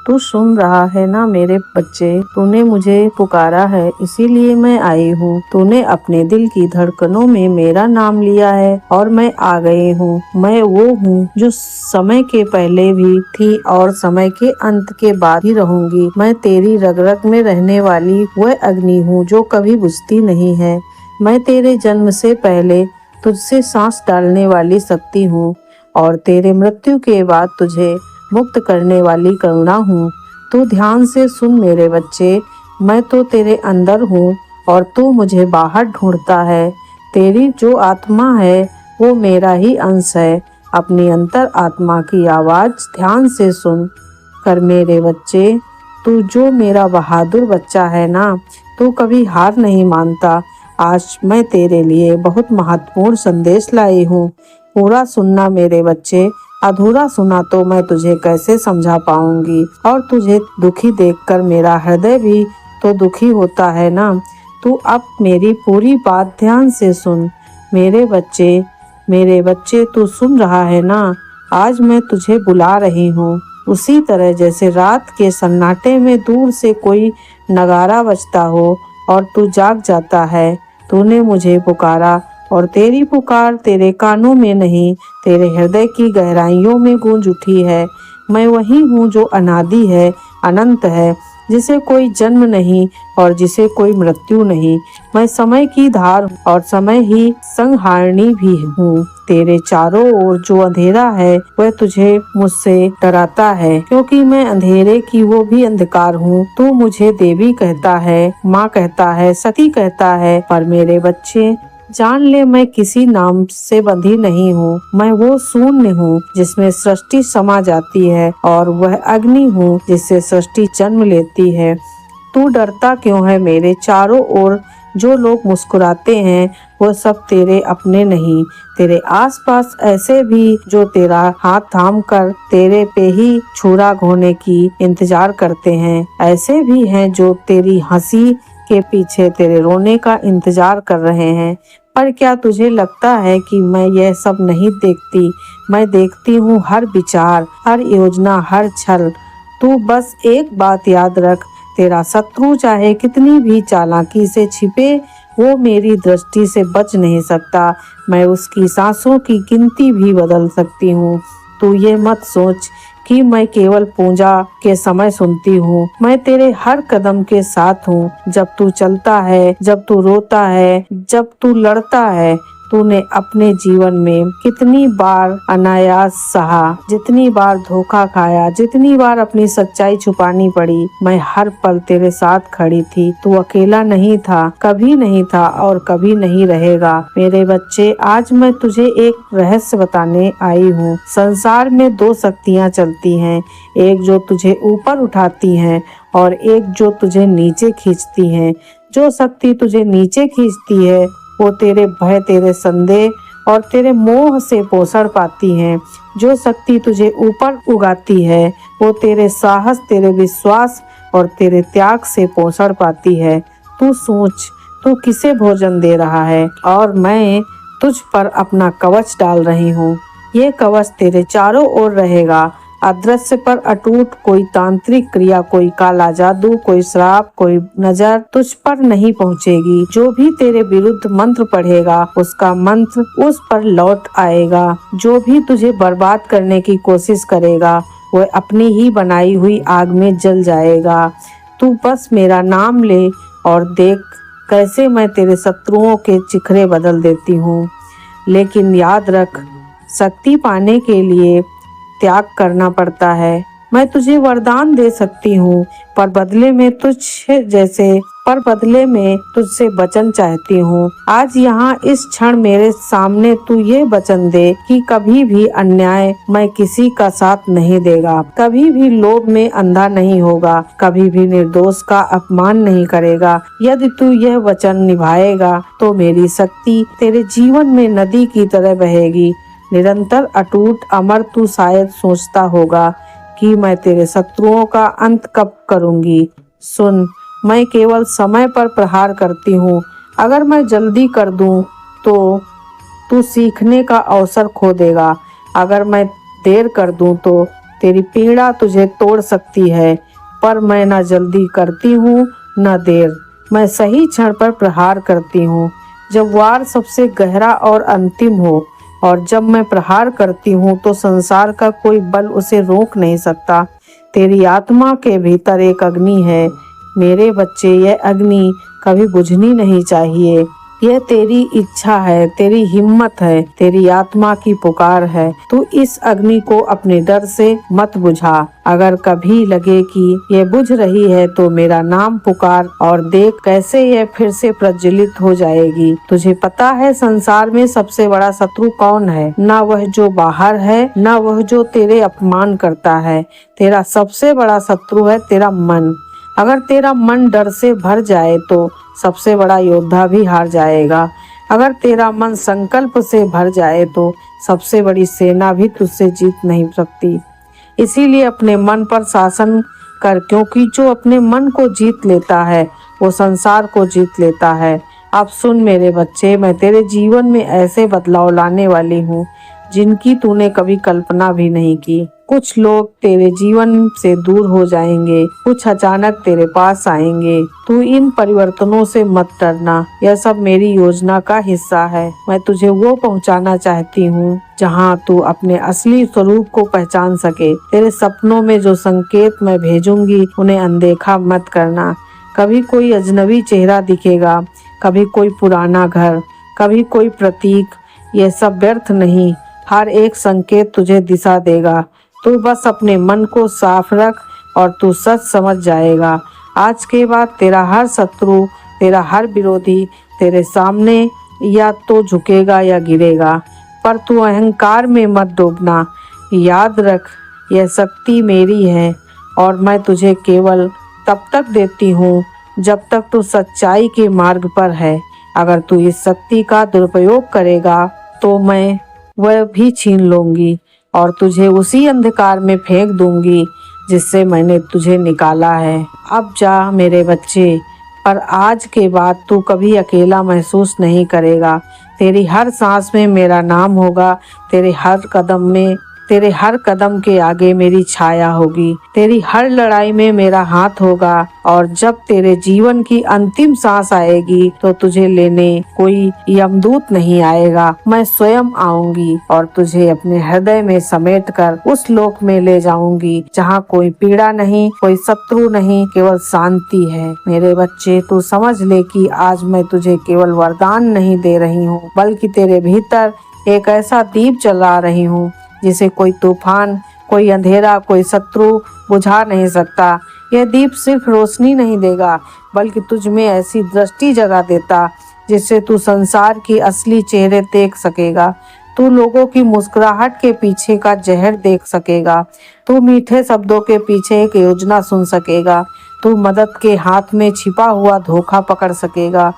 तू सुन रहा है ना मेरे बच्चे, तूने मुझे पुकारा है इसीलिए मैं आई हूँ। तूने अपने दिल की धड़कनों में मेरा नाम लिया है और मैं आ गई हूँ। मैं वो हूँ जो समय के पहले भी थी और समय के अंत के बाद भी रहूंगी। मैं तेरी रग रग में रहने वाली वह अग्नि हूँ जो कभी बुझती नहीं है। मैं तेरे जन्म से पहले तुझसे सांस डालने वाली शक्ति हूँ और तेरे मृत्यु के बाद तुझे मुक्त करने वाली करुणा हूँ। तू ध्यान से सुन मेरे बच्चे, मैं तो तेरे अंदर हूँ और तू मुझे बाहर ढूंढता है। तेरी जो आत्मा है वो मेरा ही अंश है। अपनी अंतर आत्मा की आवाज ध्यान से सुन कर मेरे बच्चे। तू जो मेरा बहादुर बच्चा है ना, तू कभी हार नहीं मानता। आज मैं तेरे लिए बहुत महत्वपूर्ण संदेश लाई हूँ। पूरा सुनना मेरे बच्चे, अधूरा सुना तो मैं तुझे कैसे समझा पाऊंगी। और तुझे दुखी देखकर मेरा हृदय भी तो दुखी होता है ना। तू अब मेरी पूरी बात ध्यान से सुन मेरे बच्चे तू सुन रहा है ना। आज मैं तुझे बुला रही हूँ उसी तरह जैसे रात के सन्नाटे में दूर से कोई नगारा बजता हो और तू जाग जाता है। तूने मुझे पुकारा और तेरी पुकार तेरे कानों में नहीं, तेरे हृदय की गहराइयों में गूंज उठी है। मैं वही हूँ जो अनादि है, अनंत है, जिसे कोई जन्म नहीं और जिसे कोई मृत्यु नहीं। मैं समय की धार और समय ही संहारणी भी हूँ। तेरे चारों ओर जो अंधेरा है वह तुझे मुझसे डराता है, क्योंकि मैं अंधेरे की वो भी अंधकार हूँ। तू मुझे देवी कहता है, माँ कहता है, सती कहता है, पर मेरे बच्चे जान ले मैं किसी नाम से बंधी नहीं हूँ। मैं वो शून्य हूँ जिसमें सृष्टि समा जाती है और वह अग्नि हूँ जिससे सृष्टि जन्म लेती है। तू डरता क्यों है? मेरे चारों ओर जो लोग मुस्कुराते हैं वो सब तेरे अपने नहीं। तेरे आसपास ऐसे भी जो तेरा हाथ थाम कर तेरे पे ही छुरा घोने की इंतजार करते हैं। ऐसे भी हैं जो तेरी हंसी के पीछे तेरे रोने का इंतजार कर रहे हैं। पर क्या तुझे लगता है कि मैं यह सब नहीं देखती? मैं देखती हूँ हर विचार, हर योजना, हर छल। तू बस एक बात याद रख, तेरा शत्रु चाहे कितनी भी चालाकी से छिपे, वो मेरी दृष्टि से बच नहीं सकता। मैं उसकी सांसों की गिनती भी बदल सकती हूँ। तू ये मत सोच कि मैं केवल पूजा के समय सुनती हूँ। मैं तेरे हर कदम के साथ हूँ। जब तू चलता है, जब तू रोता है, जब तू लड़ता है। तूने अपने जीवन में कितनी बार अनायास सहा, जितनी बार धोखा खाया, जितनी बार अपनी सच्चाई छुपानी पड़ी, मैं हर पल तेरे साथ खड़ी थी। तू अकेला नहीं था, कभी नहीं था और कभी नहीं रहेगा। मेरे बच्चे, आज मैं तुझे एक रहस्य बताने आई हूँ। संसार में दो शक्तियाँ चलती हैं, एक जो तुझे ऊपर उठाती हैं और एक जो तुझे नीचे खींचती हैं। जो शक्ति तुझे नीचे खींचती है वो तेरे भय, तेरे संदेह और तेरे मोह से पोषण पाती हैं। जो शक्ति तुझे ऊपर उगाती है वो तेरे साहस, तेरे विश्वास और तेरे त्याग से पोषण पाती है। तू सोच, तू किसे भोजन दे रहा है और मैं तुझ पर अपना कवच डाल रही हूँ। ये कवच तेरे चारों ओर रहेगा, अदृश्य पर अटूट। कोई तांत्रिक क्रिया, कोई काला जादू, कोई श्राप, कोई नजर तुझ पर नहीं पहुँचेगी। जो भी तेरे विरुद्ध मंत्र पढ़ेगा उसका मंत्र उस पर लौट आएगा। जो भी तुझे बर्बाद करने की कोशिश करेगा वह अपनी ही बनाई हुई आग में जल जाएगा। तू बस मेरा नाम ले और देख कैसे मैं तेरे शत्रुओं के चिखरे बदल देती हूँ। लेकिन याद रख, शक्ति पाने के लिए त्याग करना पड़ता है। मैं तुझे वरदान दे सकती हूँ पर बदले में तुझसे वचन चाहती हूँ। आज यहाँ इस क्षण मेरे सामने तू ये वचन दे कि कभी भी अन्याय मैं किसी का साथ नहीं देगा, कभी भी लोभ में अंधा नहीं होगा, कभी भी निर्दोष का अपमान नहीं करेगा। यदि तू यह वचन निभाएगा तो मेरी शक्ति तेरे जीवन में नदी की तरह बहेगी, निरंतर, अटूट, अमर। तू शायद सोचता होगा कि मैं तेरे शत्रुओं का अंत कब करूंगी। सुन, मैं केवल समय पर प्रहार करती हूँ। अगर मैं जल्दी कर दूं तो तू सीखने का अवसर खो देगा, अगर मैं देर कर दूं तो तेरी पीड़ा तुझे तोड़ सकती है, पर मैं न जल्दी करती हूँ न देर। मैं सही क्षण पर प्रहार करती हूँ, जब वार सबसे गहरा और अंतिम हो। और जब मैं प्रहार करती हूँ तो संसार का कोई बल उसे रोक नहीं सकता। तेरी आत्मा के भीतर एक अग्नि है मेरे बच्चे, यह अग्नि कभी बुझनी नहीं चाहिए। यह तेरी इच्छा है, तेरी हिम्मत है, तेरी आत्मा की पुकार है। तू इस अग्नि को अपने डर से मत बुझा। अगर कभी लगे कि यह बुझ रही है तो मेरा नाम पुकार और देख कैसे यह फिर से प्रज्वलित हो जाएगी। तुझे पता है संसार में सबसे बड़ा शत्रु कौन है? न वह जो बाहर है, न वह जो तेरे अपमान करता है। तेरा सबसे बड़ा शत्रु है तेरा मन। अगर तेरा मन डर से भर जाए तो सबसे बड़ा योद्धा भी हार जाएगा। अगर तेरा मन संकल्प से भर जाए तो सबसे बड़ी सेना भी तुझसे जीत नहीं सकती। इसीलिए अपने मन पर शासन कर, क्योंकि जो अपने मन को जीत लेता है वो संसार को जीत लेता है। अब सुन मेरे बच्चे, मैं तेरे जीवन में ऐसे बदलाव लाने वाली हूँ जिनकी तूने कभी कल्पना भी नहीं की। कुछ लोग तेरे जीवन से दूर हो जाएंगे, कुछ अचानक तेरे पास आएंगे। तू इन परिवर्तनों से मत डरना, यह सब मेरी योजना का हिस्सा है। मैं तुझे वो पहुंचाना चाहती हूँ जहाँ तू अपने असली स्वरूप को पहचान सके। तेरे सपनों में जो संकेत मैं भेजूंगी उन्हें अनदेखा मत करना। कभी कोई अजनबी चेहरा दिखेगा, कभी कोई पुराना घर, कभी कोई प्रतीक, यह सब व्यर्थ नहीं। हर एक संकेत तुझे दिशा देगा। तू बस अपने मन को साफ रख और तू सच समझ जाएगा। आज के बाद तेरा हर शत्रु, तेरा हर विरोधी तेरे सामने या तो झुकेगा या गिरेगा, पर तू अहंकार में मत डूबना। याद रख, यह शक्ति मेरी है और मैं तुझे केवल तब तक देती हूँ जब तक तू सच्चाई के मार्ग पर है। अगर तू इस शक्ति का दुरुपयोग करेगा तो मैं वह भी छीन लूंगी और तुझे उसी अंधकार में फेंक दूंगी जिससे मैंने तुझे निकाला है। अब जा मेरे बच्चे, पर आज के बाद तू कभी अकेला महसूस नहीं करेगा। तेरी हर सांस में मेरा नाम होगा, तेरे हर कदम के आगे मेरी छाया होगी, तेरी हर लड़ाई में मेरा हाथ होगा। और जब तेरे जीवन की अंतिम सांस आएगी तो तुझे लेने कोई यमदूत नहीं आएगा, मैं स्वयं आऊंगी और तुझे अपने हृदय में समेटकर उस लोक में ले जाऊंगी जहाँ कोई पीड़ा नहीं, कोई शत्रु नहीं, केवल शांति है। मेरे बच्चे, तू समझ ले कि आज मैं तुझे केवल वरदान नहीं दे रही हूँ, बल्कि तेरे भीतर एक ऐसा दीप जला रही हूँ जिसे कोई तूफान, कोई अंधेरा, कोई शत्रु बुझा नहीं सकता। यह दीप सिर्फ रोशनी नहीं देगा, बल्कि तुझ में ऐसी दृष्टि जगा देता जिससे तू संसार की असली चेहरे देख सकेगा। तू लोगों की मुस्कुराहट के पीछे का जहर देख सकेगा। तू मीठे शब्दों के पीछे एक योजना सुन सकेगा। तू मदद के हाथ में छिपा हुआ धोखा पकड़ सकेगा।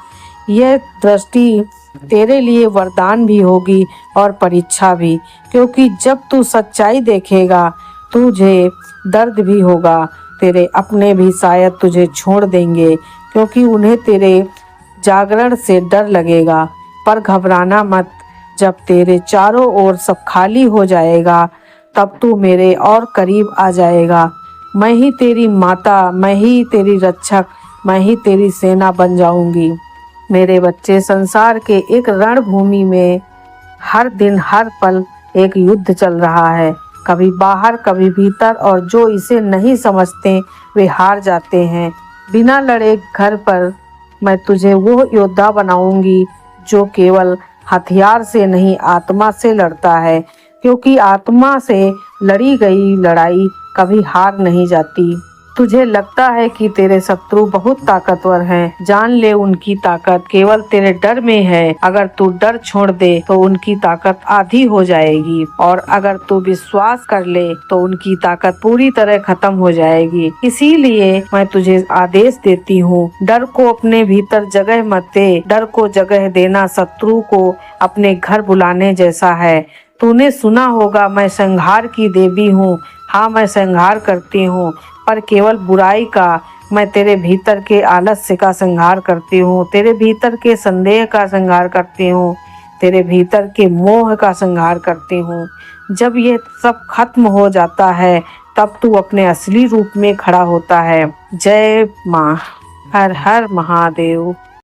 यह दृष्टि तेरे लिए वरदान भी होगी और परीक्षा भी, क्योंकि जब तू सच्चाई देखेगा तुझे दर्द भी होगा। तेरे अपने भी शायद तुझे छोड़ देंगे, क्योंकि उन्हें तेरे जागरण से डर लगेगा। पर घबराना मत, जब तेरे चारों ओर सब खाली हो जाएगा तब तू मेरे और करीब आ जाएगा। मैं ही तेरी माता, मैं ही तेरी रक्षक, मैं ही तेरी सेना बन जाऊंगी। मेरे बच्चे, संसार के एक रणभूमि में हर दिन हर पल एक युद्ध चल रहा है, कभी बाहर कभी भीतर, और जो इसे नहीं समझते वे हार जाते हैं। बिना लड़े घर पर मैं तुझे वो योद्धा बनाऊंगी जो केवल हथियार से नहीं आत्मा से लड़ता है, क्योंकि आत्मा से लड़ी गई लड़ाई कभी हार नहीं जाती। तुझे लगता है कि तेरे शत्रु बहुत ताकतवर हैं, जान ले उनकी ताकत केवल तेरे डर में है। अगर तू डर छोड़ दे तो उनकी ताकत आधी हो जाएगी, और अगर तू विश्वास कर ले तो उनकी ताकत पूरी तरह खत्म हो जाएगी। इसीलिए मैं तुझे आदेश देती हूँ, डर को अपने भीतर जगह मत दे। डर को जगह देना शत्रु को अपने घर बुलाने जैसा है। तूने सुना होगा, मैं संहार की देवी हूँ। हाँ, मैं संहार करती हूँ, पर केवल बुराई का। मैं तेरे भीतर के आलस्य का संहार करती हूँ, तेरे भीतर के संदेह का संहार करती हूँ, तेरे भीतर के मोह का संहार करती हूँ। जब ये सब खत्म हो जाता है तब तू अपने असली रूप में खड़ा होता है। जय माँ। हर हर महादेव।